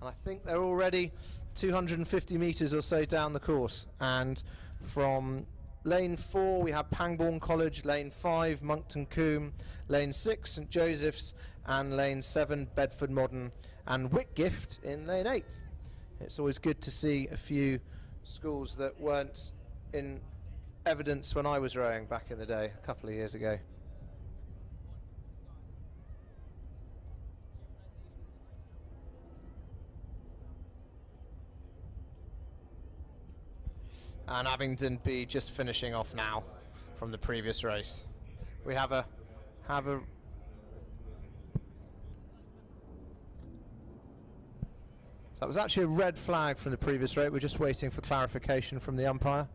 and I think they're already 250 metres or so down the course. And from lane 4 we have Pangbourne College, lane 5 Moncton Combe, lane 6 St Joseph's, and lane 7 Bedford Modern and Whitgift in lane 8. It's always good to see a few schools that weren't in evidence when I was rowing back in the day, a couple of years ago. And Abingdon B just finishing off now from the previous race. We have a so that was actually a red flag from the previous race. We're just waiting for clarification from the umpire.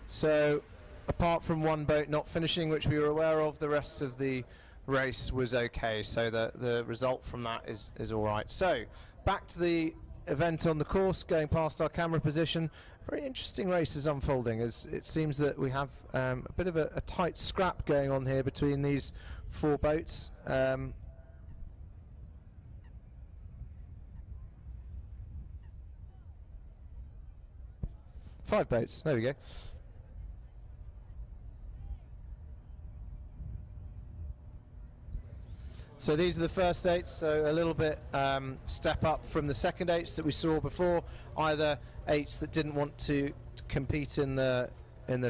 So, apart from one boat not finishing, which we were aware of, the rest of the race was okay. So the result from that is all right. So, back to the event on the course, going past our camera position. Very interesting race is unfolding, as it seems that we have a bit of a tight scrap going on here between these 4 boats. 5 boats, there we go. So these are the first 8, so a little bit step up from the second 8s that we saw before, either 8s that didn't want to compete in the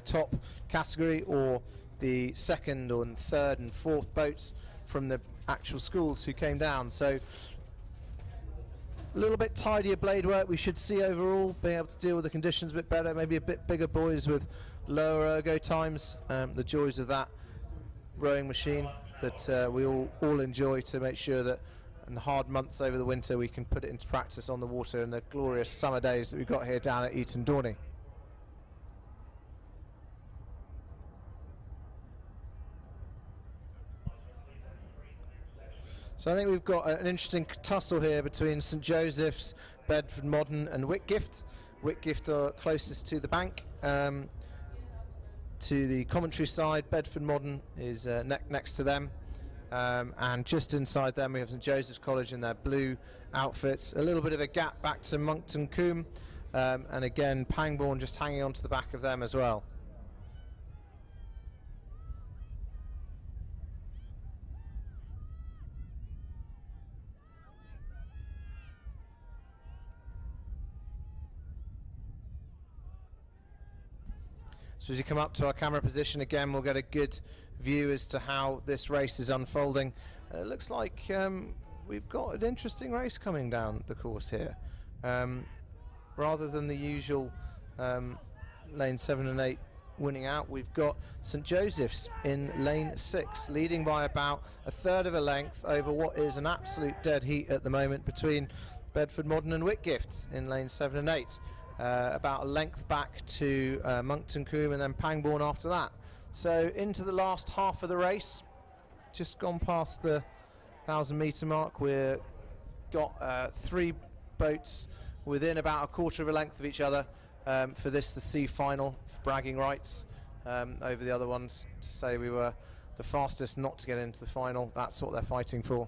top category, or the second and third and fourth boats from the actual schools who came down. So a little bit tidier blade work we should see overall, being able to deal with the conditions a bit better, maybe a bit bigger buoys with lower ergo times, the joys of that rowing machine that we all enjoy, to make sure that in the hard months over the winter we can put it into practice on the water in the glorious summer days that we've got here down at Eton Dorney. So I think we've got an interesting tussle here between St Joseph's, Bedford Modern and Whitgift. Whitgift are closest to the bank. To the commentary side, Bedford Modern is next to them, and just inside them we have St Joseph's College in their blue outfits. A little bit of a gap back to Moncton Combe, and again Pangbourne just hanging on to the back of them as well. So as you come up to our camera position again, we'll get a good view as to how this race is unfolding. It looks like we've got an interesting race coming down the course here. Rather than the usual lane 7 and 8 winning out, we've got St Joseph's in lane 6, leading by about a third of a length over what is an absolute dead heat at the moment between Bedford Modern and Whitgift in lane 7 and 8. About a length back to Moncton Combe and then Pangbourne after that. So into the last half of the race, just gone past the 1,000-metre mark. We've got 3 boats within about a quarter of a length of each other for this, the C final, for bragging rights over the other ones, to say we were the fastest not to get into the final. That's what they're fighting for.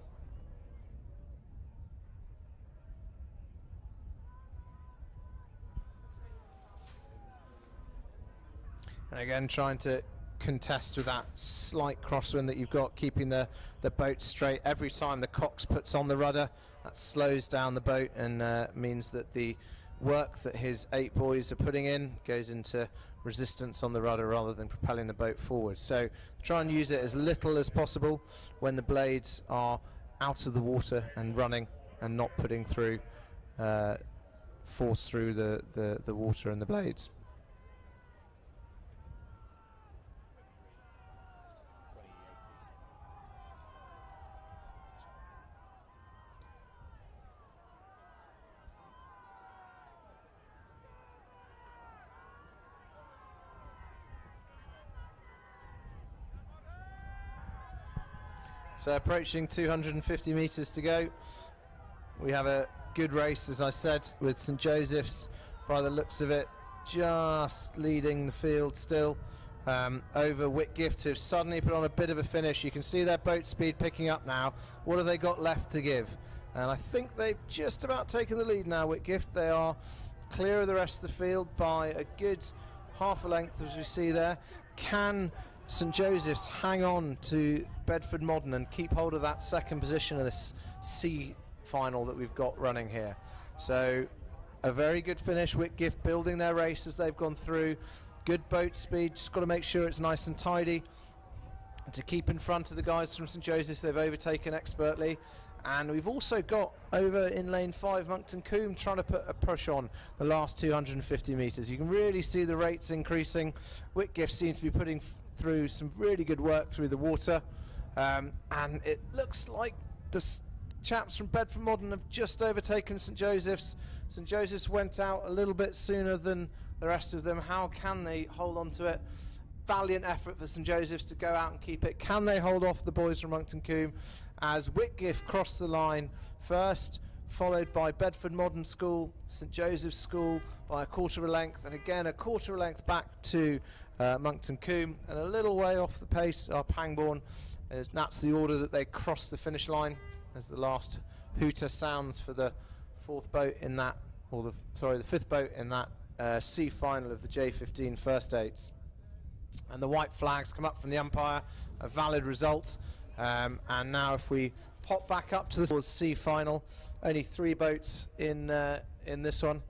And again, trying to contest with that slight crosswind that you've got, keeping the boat straight. Every time the cox puts on the rudder, that slows down the boat and means that the work that his 8 boys are putting in goes into resistance on the rudder rather than propelling the boat forward. So try and use it as little as possible when the blades are out of the water and running, and not putting through force through the water and the blades. So approaching 250 metres to go. We have a good race, as I said, with St Joseph's, by the looks of it, just leading the field still, over Whitgift, who have suddenly put on a bit of a finish. You can see their boat speed picking up now. What have they got left to give? And I think they've just about taken the lead now, Whitgift. They are clear of the rest of the field by a good half a length, as we see there. Can St Joseph's hang on to Bedford Modern and keep hold of that second position of this C final that we've got running here? So a very good finish. Whitgift building their race as they've gone through. Good boat speed, just got to make sure it's nice and tidy to keep in front of the guys from St Joseph's. They've overtaken expertly. And we've also got over in lane 5 Moncton Combe trying to put a push on the last 250 metres. You can really see the rates increasing. Whitgift seems to be putting through some really good work through the water, and it looks like the chaps from Bedford Modern have just overtaken St Joseph's. St Joseph's went out a little bit sooner than the rest of them. How can they hold on to it? Valiant effort for St Joseph's to go out and keep it. Can they hold off the boys from Moncton Combe as Whitgift cross the line first, followed by Bedford Modern School, St Joseph's School by a quarter of a length, and again a quarter of a length back to Moncton Combe, and a little way off the pace are Pangbourne. That's the order that they cross the finish line as the last hooter sounds for the fourth boat in that, or the fifth boat in that C final of the J15 first eights. And the white flags come up from the umpire, a valid result. And now if we pop back up to the C final, only 3 boats in this one.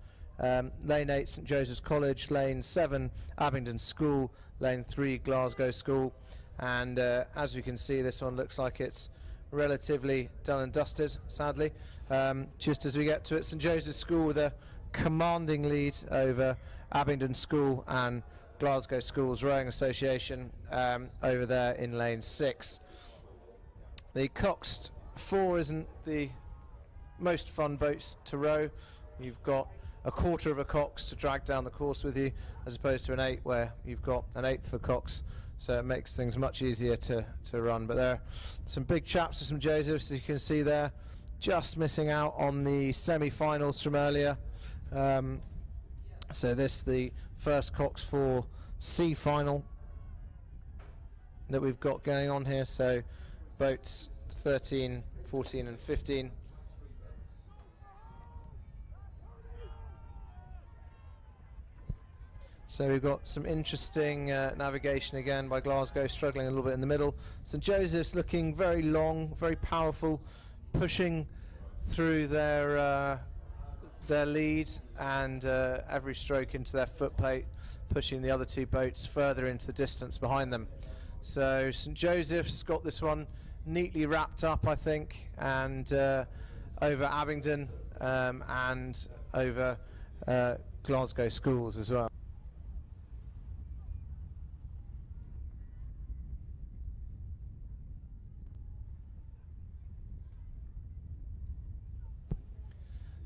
Lane 8 St Joseph's College, lane 7 Abingdon School, lane 3 Glasgow School, and as we can see, this one looks like it's relatively done and dusted, sadly. Just as we get to it, St Joseph's School with a commanding lead over Abingdon School and Glasgow Schools Rowing Association over there in lane 6. The Coxed 4 isn't the most fun boats to row. You've got a quarter of a cox to drag down the course with you, as opposed to an 8 where you've got an 1/8 of a cox, so it makes things much easier to run. But there are some big chaps for St Joseph's, as you can see there, just missing out on the semi-finals from earlier. So this the first Cox 4 C final that we've got going on here, so boats 13, 14 and 15. So we've got some interesting navigation again by Glasgow, struggling a little bit in the middle. St Joseph's looking very long, very powerful, pushing through their lead, and every stroke into their footplate, pushing the other 2 boats further into the distance behind them. So St Joseph's got this one neatly wrapped up, I think, and over Abingdon and over Glasgow Schools as well.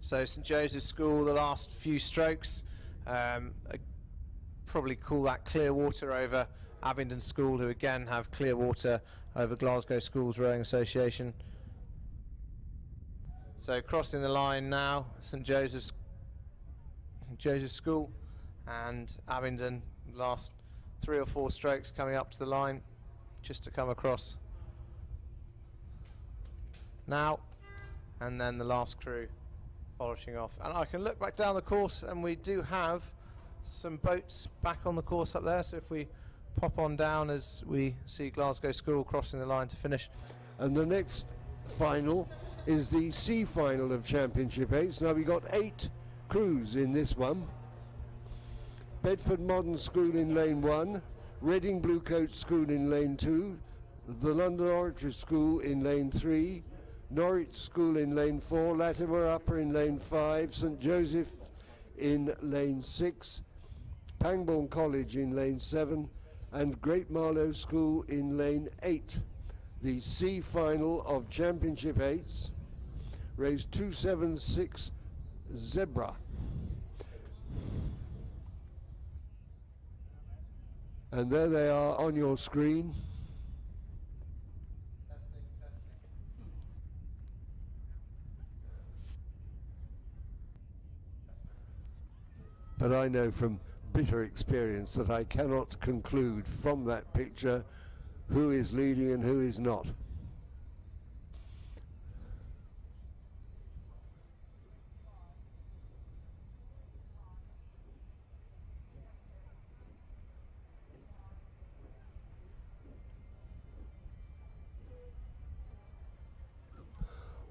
So St Joseph's School, the last few strokes, probably call that clear water over Abingdon School, who again have clear water over Glasgow Schools Rowing Association. So crossing the line now, St Joseph's School and Abingdon, last 3 or 4 strokes coming up to the line, just to come across now, and then the last crew polishing off. And I can look back down the course, and we do have some boats back on the course up there, so if we pop on down as we see Glasgow School crossing the line to finish. And the next final is the C final of Championship 8s. Now we've got 8 crews in this one. Bedford Modern School in lane 1, Reading Bluecoat School in lane 2, the London Oratory School in lane 3, Norwich School in lane 4, Latimer Upper in lane 5, St Joseph in lane 6, Pangbourne College in lane 7, and Great Marlow School in lane 8. The C final of Championship 8s, race 276 Zebra. And there they are on your screen. but I know from bitter experience that I cannot conclude from that picture who is leading and who is not.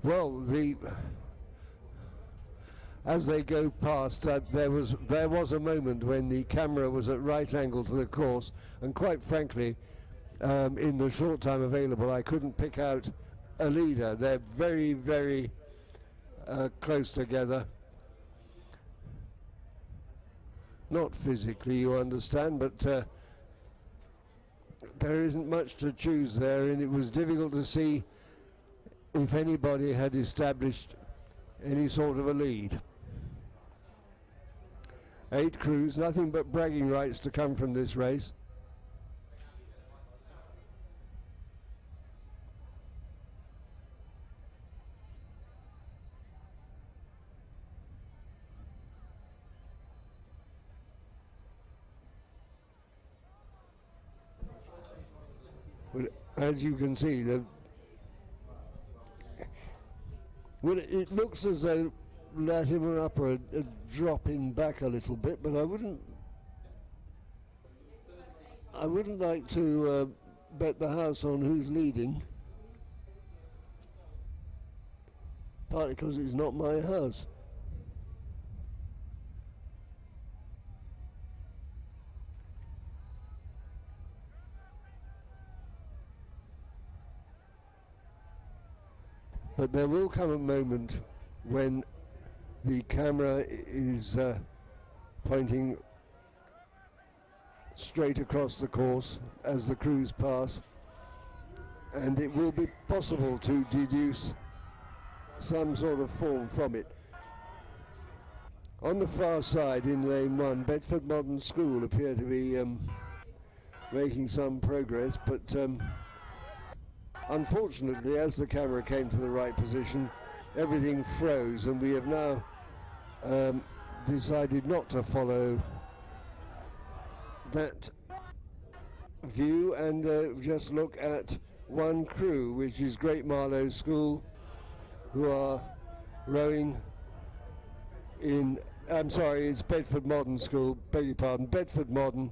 Well, as they go past, there was a moment when the camera was at right angle to the course, and quite frankly, in the short time available, I couldn't pick out a leader. They're very, very close together. Not physically, you understand, but there isn't much to choose there, and it was difficult to see if anybody had established any sort of a lead. 8 crews, nothing but bragging rights to come from this race. Well, as you can see, it looks as though Latimer Upper are dropping back a little bit, but I wouldn't like to bet the house on who's leading, partly because it's not my house. But there will come a moment when the camera is pointing straight across the course as the crews pass, and it will be possible to deduce some sort of form from it. On the far side in lane 1, Bedford Modern School appear to be making some progress, but unfortunately, as the camera came to the right position, everything froze, and we have now decided not to follow that view and just look at one crew, which is Great Marlow School, who are rowing in, I'm sorry, it's Bedford Modern School, beg your pardon, Bedford Modern,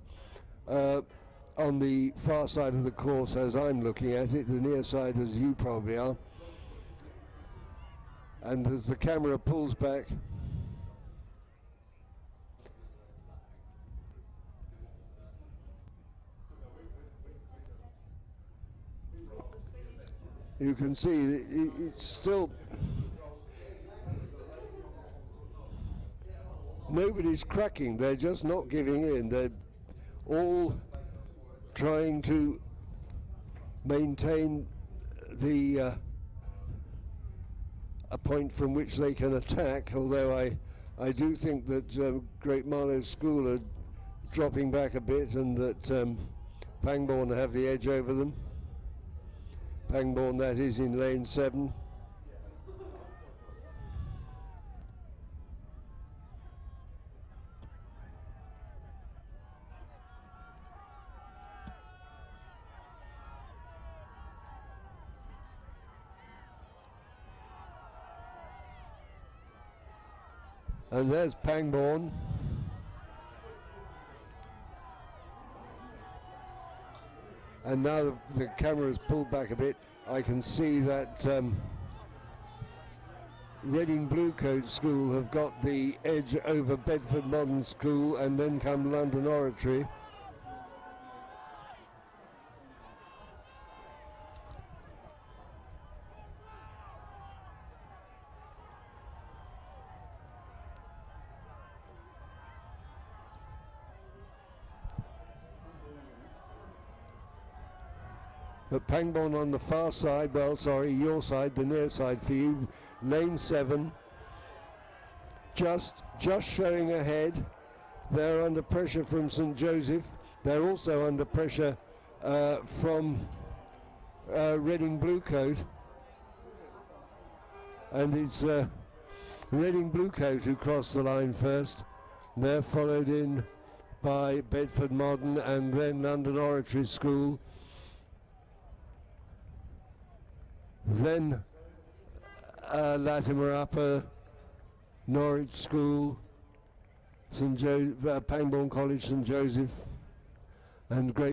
on the far side of the course as I'm looking at it, the near side as you probably are. And as the camera pulls back, you can see that it's still, nobody's cracking, they're just not giving in. They're all trying to maintain the a point from which they can attack, although I do think that Great Marlow School are dropping back a bit, and that Pangbourne have the edge over them. Pangbourne, that is, in lane 7. And there's Pangbourne. And now the camera's pulled back a bit. I can see that Reading Bluecoat School have got the edge over Bedford Modern School, and then come London Oratory. But Pangbourne on the far side, well, sorry, your side, the near side for you, lane 7, just showing ahead. They're under pressure from St Joseph. They're also under pressure from Reading Bluecoat, and it's Reading Bluecoat who crossed the line first, They're followed in by Bedford Modern and then London Oratory School. Then Latimer Upper, Norwich School, Pangbourne College, St Joseph, and Great